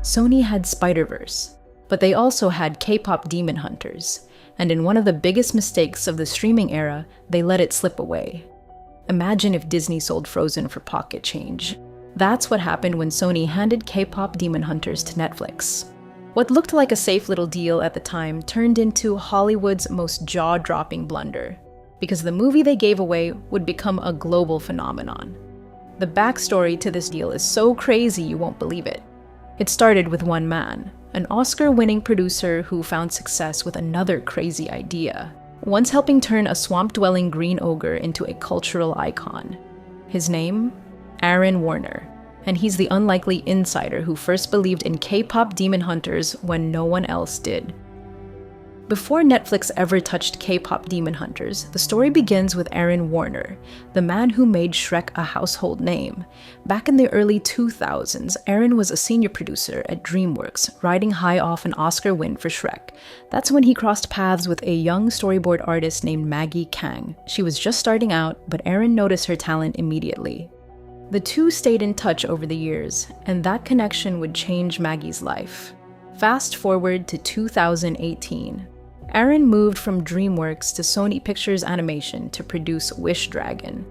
Sony had Spider-Verse, but they also had K-Pop Demon Hunters, and in one of the biggest mistakes of the streaming era, they let it slip away. Imagine if Disney sold Frozen for pocket change. That's what happened when Sony handed K-Pop Demon Hunters to Netflix. What looked like a safe little deal at the time turned into Hollywood's most jaw-dropping blunder, because the movie they gave away would become a global phenomenon. The backstory to this deal is so crazy you won't believe it. It started with one man, an Oscar-winning producer who found success with another crazy idea, once helping turn a swamp-dwelling green ogre into a cultural icon. His name? Aron Warner. And he's the unlikely insider who first believed in K-Pop Demon Hunters when no one else did. Before Netflix ever touched K-Pop Demon Hunters, the story begins with Aron Warner, the man who made Shrek a household name. Back in the early 2000s, Aron was a senior producer at DreamWorks, riding high off an Oscar win for Shrek. That's when he crossed paths with a young storyboard artist named Maggie Kang. She was just starting out, but Aron noticed her talent immediately. The two stayed in touch over the years, and that connection would change Maggie's life. Fast forward to 2018. Aron moved from DreamWorks to Sony Pictures Animation to produce Wish Dragon.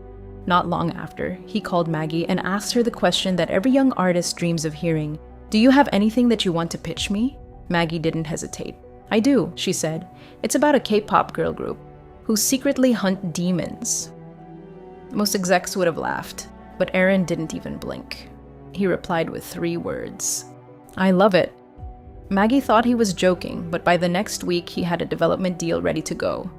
Not long after, he called Maggie and asked her the question that every young artist dreams of hearing. "Do you have anything that you want to pitch me?" Maggie didn't hesitate. "I do," she said. "It's about a K-pop girl group who secretly hunt demons." Most execs would have laughed, but Aron didn't even blink. He replied with 3 words. "I love it." Maggie thought he was joking, but by the next week he had a development deal ready to go.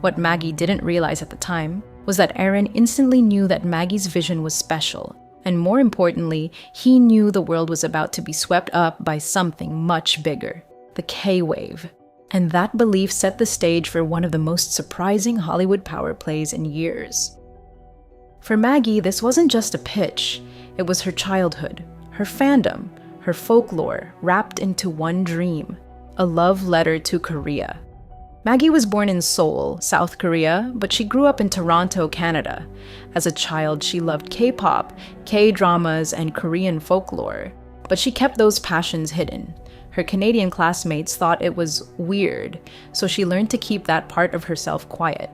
What Maggie didn't realize at the time was that Aron instantly knew that Maggie's vision was special, and more importantly, he knew the world was about to be swept up by something much bigger, the K-Wave. And that belief set the stage for one of the most surprising Hollywood power plays in years. For Maggie, this wasn't just a pitch, it was her childhood, her fandom, her folklore wrapped into one dream, a love letter to Korea. Maggie was born in Seoul, South Korea, but she grew up in Toronto, Canada. As a child, she loved K-pop, K-dramas, and Korean folklore, but she kept those passions hidden. Her Canadian classmates thought it was weird, so she learned to keep that part of herself quiet.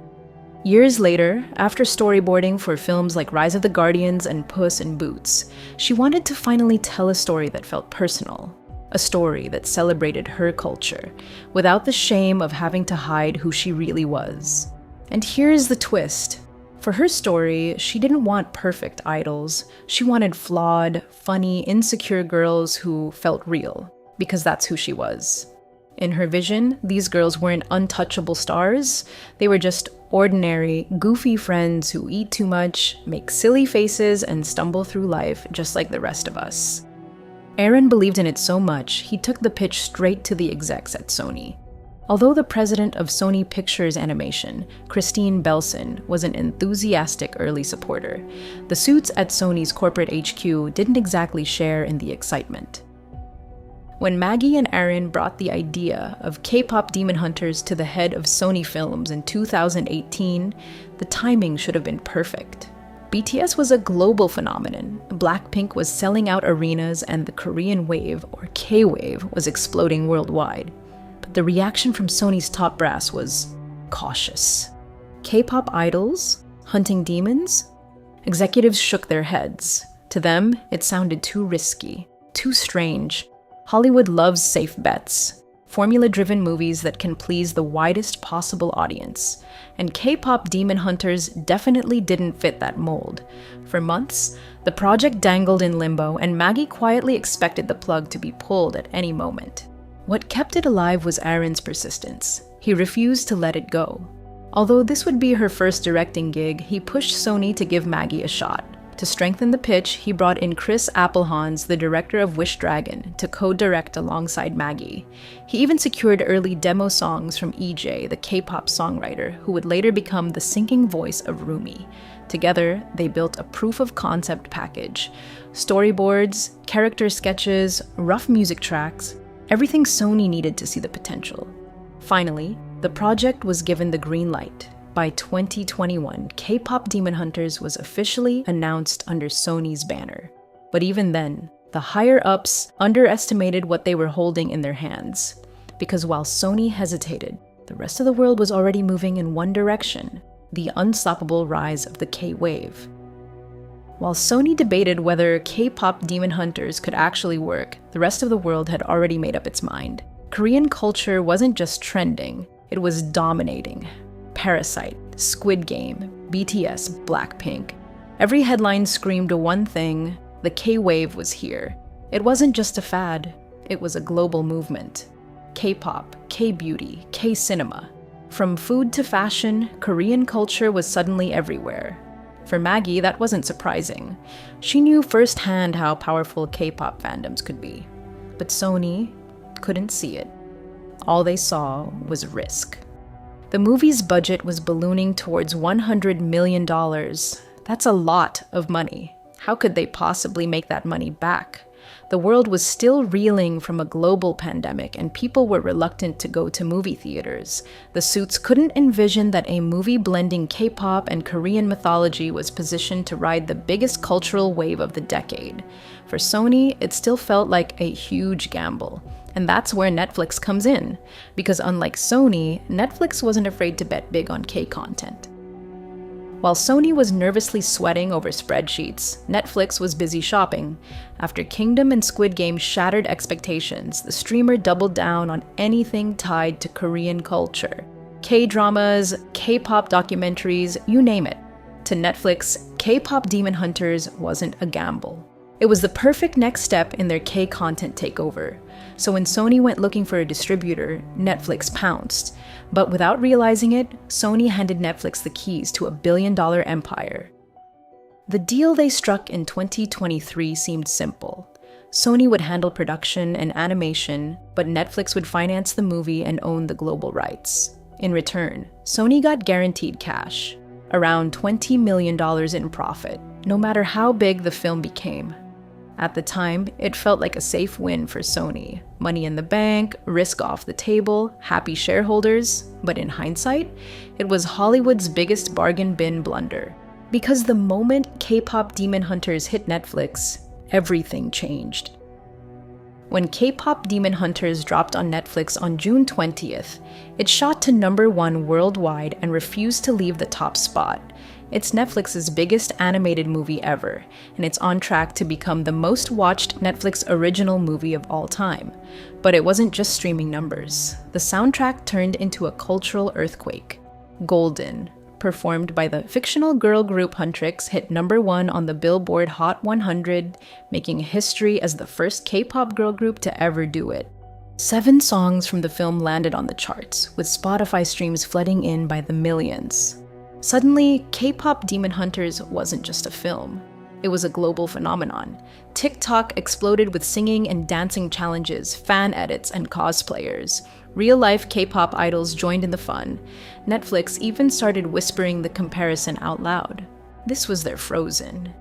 Years later, after storyboarding for films like Rise of the Guardians and Puss in Boots, she wanted to finally tell a story that felt personal, a story that celebrated her culture, without the shame of having to hide who she really was. And here's the twist. For her story, she didn't want perfect idols. She wanted flawed, funny, insecure girls who felt real, because that's who she was. In her vision, these girls weren't untouchable stars. They were just ordinary, goofy friends who eat too much, make silly faces, and stumble through life just like the rest of us. Aron believed in it so much, he took the pitch straight to the execs at Sony. Although the president of Sony Pictures Animation, Christine Belson, was an enthusiastic early supporter, the suits at Sony's corporate HQ didn't exactly share in the excitement. When Maggie and Aron brought the idea of K-Pop Demon Hunters to the head of Sony Films in 2018, the timing should have been perfect. BTS was a global phenomenon. Blackpink was selling out arenas, and the Korean wave, or K-Wave, was exploding worldwide. But the reaction from Sony's top brass was cautious. K-pop idols? Hunting demons? Executives shook their heads. To them, it sounded too risky, too strange. Hollywood loves safe bets, formula-driven movies that can please the widest possible audience, and K-Pop Demon Hunters definitely didn't fit that mold. For months, the project dangled in limbo, and Maggie quietly expected the plug to be pulled at any moment. What kept it alive was Aron's persistence. He refused to let it go. Although this would be her first directing gig, he pushed Sony to give Maggie a shot. To strengthen the pitch, he brought in Chris Appelhans, the director of Wish Dragon, to co-direct alongside Maggie. He even secured early demo songs from EJ, the K-pop songwriter, who would later become the singing voice of Rumi. Together, they built a proof-of-concept package. Storyboards, character sketches, rough music tracks, everything Sony needed to see the potential. Finally, the project was given the green light. By 2021, K-Pop Demon Hunters was officially announced under Sony's banner. But even then, The higher-ups underestimated what they were holding in their hands. Because while Sony hesitated, the rest of the world was already moving in one direction: the unstoppable rise of the K-wave. While Sony debated whether K-pop Demon Hunters could actually work, the rest of the world had already made up its mind. Korean culture wasn't just trending, it was dominating. Parasite, Squid Game, BTS, Blackpink. Every headline screamed one thing: the K-wave was here. It wasn't just a fad, it was a global movement. K-pop, K-beauty, K-cinema. From food to fashion, Korean culture was suddenly everywhere. For Maggie, that wasn't surprising. She knew firsthand how powerful K-pop fandoms could be. But Sony couldn't see it. All they saw was risk. The movie's budget was ballooning towards $100 million. That's a lot of money. How could they possibly make that money back? The world was still reeling from a global pandemic, and people were reluctant to go to movie theaters. The suits couldn't envision that a movie blending K-pop and Korean mythology was positioned to ride the biggest cultural wave of the decade. For Sony, it still felt like a huge gamble. And that's where Netflix comes in. Because unlike Sony, Netflix wasn't afraid to bet big on K-content. While Sony was nervously sweating over spreadsheets, Netflix was busy shopping. After Kingdom and Squid Game shattered expectations, the streamer doubled down on anything tied to Korean culture. K-dramas, K-pop documentaries, you name it. To Netflix, KPop Demon Hunters wasn't a gamble. It was the perfect next step in their K-content takeover. So when Sony went looking for a distributor, Netflix pounced. But without realizing it, Sony handed Netflix the keys to a billion-dollar empire. The deal they struck in 2023 seemed simple. Sony would handle production and animation, but Netflix would finance the movie and own the global rights. In return, Sony got guaranteed cash, around $20 million in profit, no matter how big the film became. At the time, it felt like a safe win for Sony. Money in the bank, risk off the table, happy shareholders. But in hindsight, it was Hollywood's biggest bargain bin blunder. Because the moment K-pop Demon Hunters hit Netflix, everything changed. When K-pop Demon Hunters dropped on Netflix on June 20th, it shot to #1 worldwide and refused to leave the top spot. It's Netflix's biggest animated movie ever, and it's on track to become the most watched Netflix original movie of all time. But it wasn't just streaming numbers. The soundtrack turned into a cultural earthquake. Golden, performed by the fictional girl group Huntrix, hit #1 on the Billboard Hot 100, making history as the first K-pop girl group to ever do it. 7 songs from the film landed on the charts, with Spotify streams flooding in by the millions. Suddenly, K-pop Demon Hunters wasn't just a film. It was a global phenomenon. TikTok exploded with singing and dancing challenges, fan edits, and cosplayers. Real-life K-pop idols joined in the fun. Netflix even started whispering the comparison out loud. This was their Frozen.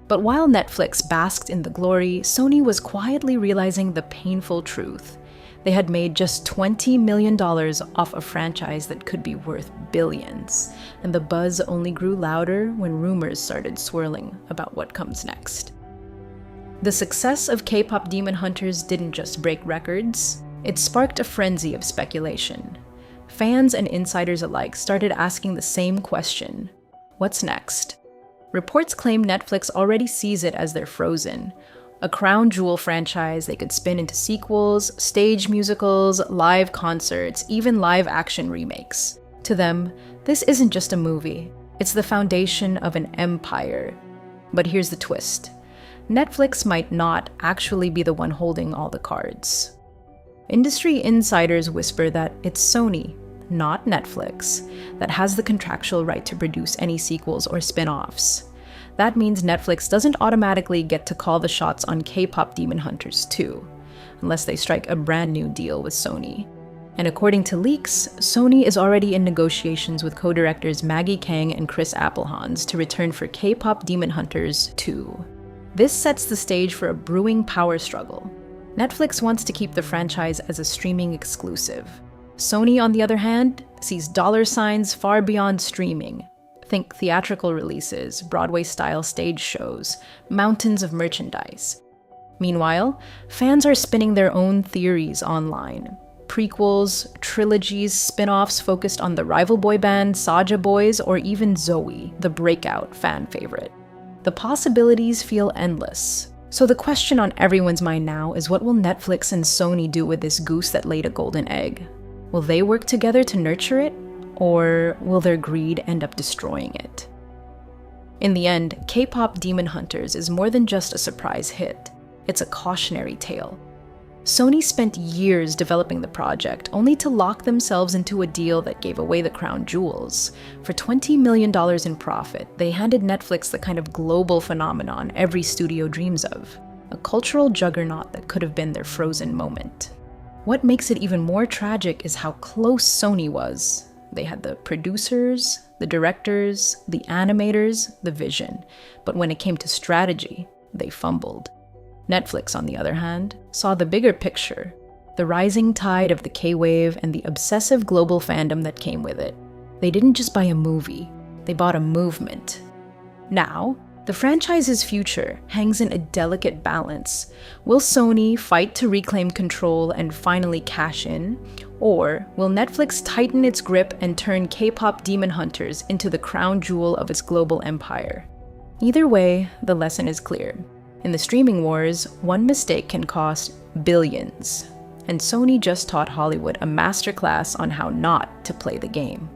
But while Netflix basked in the glory, Sony was quietly realizing the painful truth. They had made just $20 million off a franchise that could be worth billions, and the buzz only grew louder when rumors started swirling about what comes next. The success of K-pop Demon Hunters didn't just break records, it sparked a frenzy of speculation. Fans and insiders alike started asking the same question: what's next? Reports claim Netflix already sees it as their Frozen, a crown jewel franchise they could spin into sequels, stage musicals, live concerts, even live-action remakes. To them, this isn't just a movie, it's the foundation of an empire. But here's the twist. Netflix might not actually be the one holding all the cards. Industry insiders whisper that it's Sony, not Netflix, that has the contractual right to produce any sequels or spin-offs. That means Netflix doesn't automatically get to call the shots on K-pop Demon Hunters 2, unless they strike a brand new deal with Sony. And according to leaks, Sony is already in negotiations with co-directors Maggie Kang and Chris Applehans to return for K-pop Demon Hunters 2. This sets the stage for a brewing power struggle. Netflix wants to keep the franchise as a streaming exclusive. Sony, on the other hand, sees dollar signs far beyond streaming. Think theatrical releases, Broadway-style stage shows, mountains of merchandise. Meanwhile, fans are spinning their own theories online. Prequels, trilogies, spin-offs focused on the rival boy band Saja Boys, or even Zoe, the breakout fan favorite. The possibilities feel endless. So the question on everyone's mind now is, what will Netflix and Sony do with this goose that laid a golden egg? Will they work together to nurture it, or will their greed end up destroying it? In the end, K-Pop Demon Hunters is more than just a surprise hit. It's a cautionary tale. Sony spent years developing the project, only to lock themselves into a deal that gave away the crown jewels. For $20 million in profit, they handed Netflix the kind of global phenomenon every studio dreams of, a cultural juggernaut that could have been their Frozen moment. What makes it even more tragic is how close Sony was. They had the producers, the directors, the animators, the vision, but when it came to strategy, they fumbled. Netflix, on the other hand, saw the bigger picture, the rising tide of the K-wave and the obsessive global fandom that came with it. They didn't just buy a movie, they bought a movement. Now, the franchise's future hangs in a delicate balance. Will Sony fight to reclaim control and finally cash in? Or will Netflix tighten its grip and turn K-Pop Demon Hunters into the crown jewel of its global empire? Either way, the lesson is clear. In the streaming wars, one mistake can cost billions. And Sony just taught Hollywood a masterclass on how not to play the game.